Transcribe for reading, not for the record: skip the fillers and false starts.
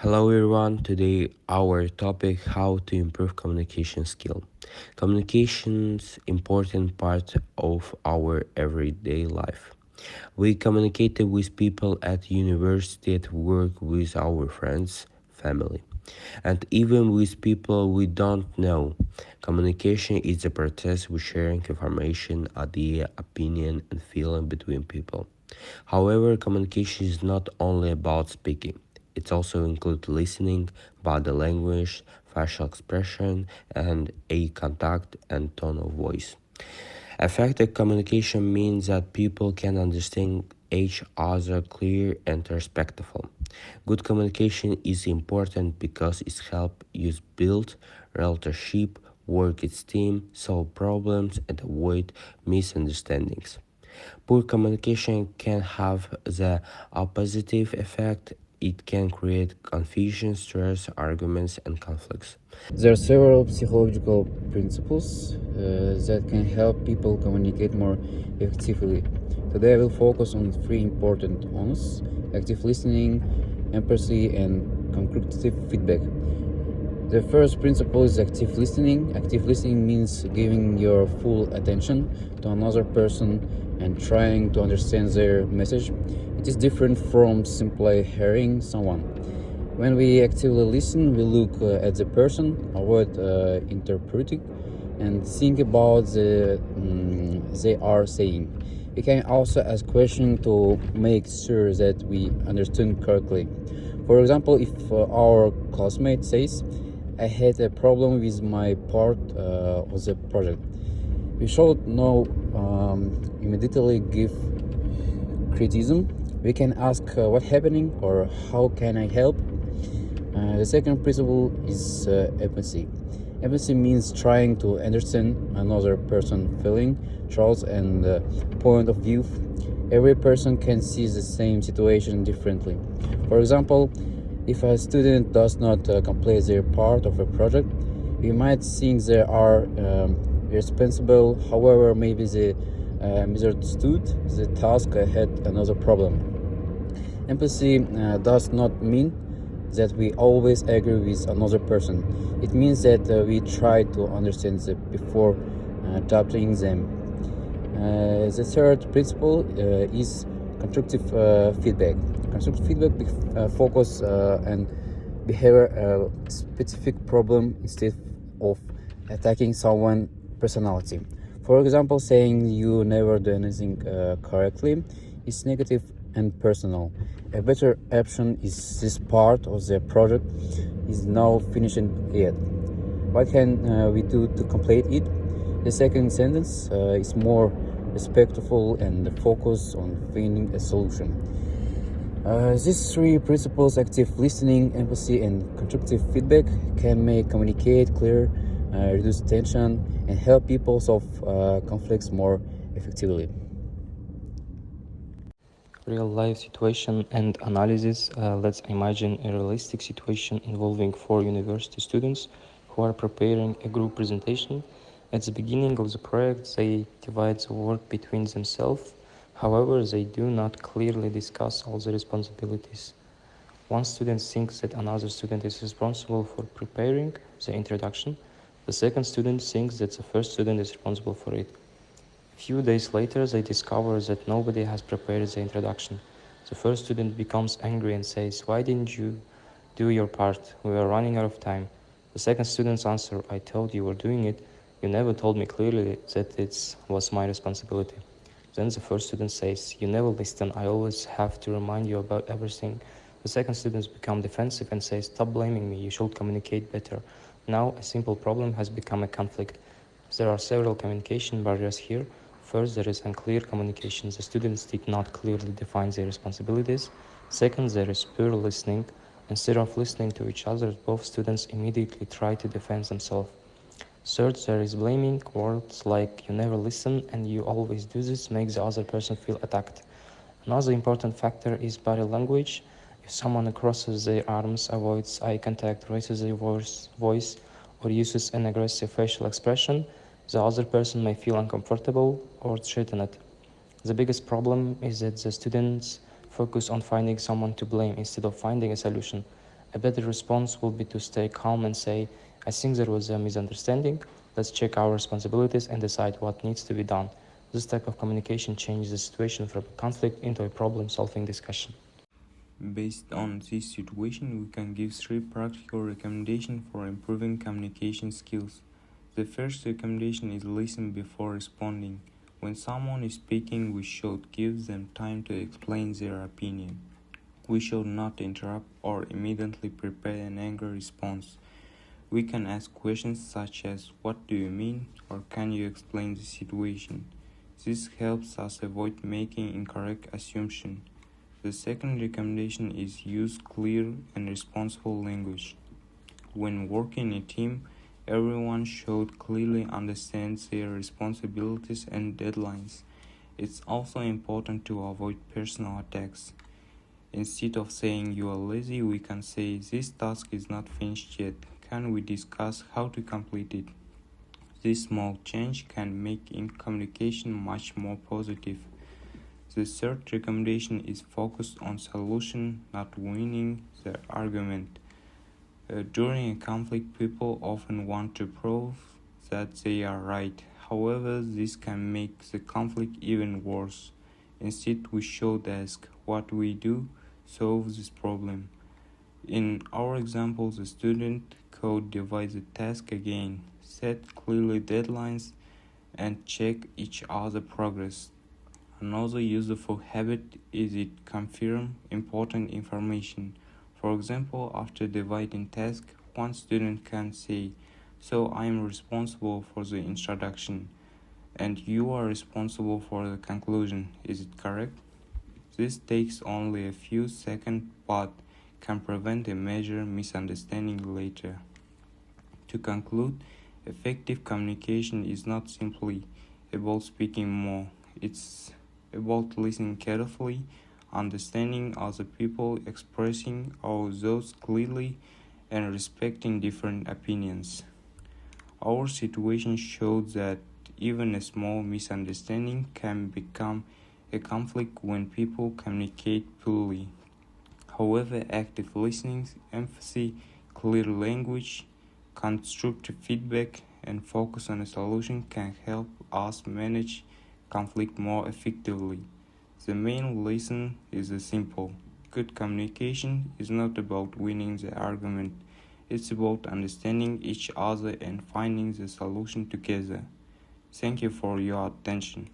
Hello everyone. Today our topic how to improve communication skill. Communication's important part of our everyday life. We communicate with people at university, at work, with our friends, family, and even with people we don't know. Communication is a process of sharing information, idea, opinion, and feeling between people. However, communication is not only about speaking. It also includes listening, body language, facial expression, and eye contact and tone of voice. Effective communication means that people can understand each other clear and respectful. Good communication is important because it helps you build relationship, work as team, solve problems, and avoid misunderstandings. Poor communication can have the opposite effect. It can create confusion, stress, arguments, and conflicts. There are several psychological principles that can help people communicate more effectively. Today I will focus on three important ones: active listening, empathy, and constructive feedback. The first principle is active listening. Active listening means giving your full attention to another person and trying to understand their message. It is different from simply hearing someone. When we actively listen, we look at the person, avoid interpreting, and think about they are saying. We can also ask questions to make sure that we understand correctly. For example, if our classmate says, "I had a problem with my part of the project," we should know immediately give criticism. We can ask what happening or how can I help. The second principle is empathy. Empathy means trying to understand another person's feeling, thoughts, and point of view. Every person can see the same situation differently. For example, if a student does not complete their part of a project, we might think they are irresponsible. However, maybe they misunderstood the task had another problem. Empathy does not mean that we always agree with another person. It means that we try to understand them before adopting them. The third principle is constructive feedback. Constructive feedback focus on behavior specific problem instead of attacking someone's personality. For example, saying you never do anything correctly is negative and personal. A better option is this part of the project is now finished yet. What can we do to complete it? The second sentence is more respectful and focus on finding a solution. These three principles, active listening, empathy, and constructive feedback, can make communicate clear, reduce tension, and help people solve conflicts more effectively. Real life situation and analysis. Let's imagine a realistic situation involving four university students who are preparing a group presentation. At the beginning of the project, they divide the work between themselves. However, they do not clearly discuss all the responsibilities. One student thinks that another student is responsible for preparing the introduction. The second student thinks that the first student is responsible for it. Few days later, they discover that nobody has prepared the introduction. The first student becomes angry and says, "Why didn't you do your part? We are running out of time." The second student's answer, "I told you were doing it. You never told me clearly that it was my responsibility." Then the first student says, "You never listen. I always have to remind you about everything." The second student becomes defensive and says, "Stop blaming me. You should communicate better." Now a simple problem has become a conflict. There are several communication barriers here. First, there is unclear communication. The students did not clearly define their responsibilities. Second, there is poor listening. Instead of listening to each other, both students immediately try to defend themselves. Third, there is blaming. Words like "you never listen" and "you always do this" make the other person feel attacked. Another important factor is body language. If someone crosses their arms, avoids eye contact, raises their voice, or uses an aggressive facial expression, the other person may feel uncomfortable or threatened. The biggest problem is that the students focus on finding someone to blame instead of finding a solution. A better response will be to stay calm and say, I think there was a misunderstanding. Let's check our responsibilities and decide what needs to be done. This type of communication changes the situation from a conflict into a problem-solving discussion. Based on this situation, we can give 3 practical recommendations for improving communication skills. The first recommendation is listen before responding. When someone is speaking, we should give them time to explain their opinion. We should not interrupt or immediately prepare an angry response. We can ask questions such as, what do you mean? Or can you explain the situation? This helps us avoid making incorrect assumptions. The second recommendation is use clear and responsible language. When working in a team, everyone should clearly understand their responsibilities and deadlines. It's also important to avoid personal attacks. Instead of saying you are lazy, we can say this task is not finished yet. Can we discuss how to complete it? This small change can make communication much more positive. The third recommendation is focused on solution, not winning the argument. During a conflict, people often want to prove that they are right. However, this can make the conflict even worse. Instead, we should ask, what we do solve this problem? In our example, the student could divide the task again, set clearly deadlines, and check each other's progress. Another useful habit is it confirm important information. For example, after dividing tasks, one student can say, so I am responsible for the introduction, and you are responsible for the conclusion. Is it correct? This takes only a few seconds but can prevent a major misunderstanding later. To conclude, effective communication is not simply about speaking more. It's about listening carefully, understanding other people, expressing our thoughts clearly, and respecting different opinions. Our situation shows that even a small misunderstanding can become a conflict when people communicate poorly. However, active listening, empathy, clear language, constructive feedback, and focus on a solution can help us manage conflict more effectively. The main lesson is simple. Good communication is not about winning the argument. It's about understanding each other and finding the solution together. Thank you for your attention.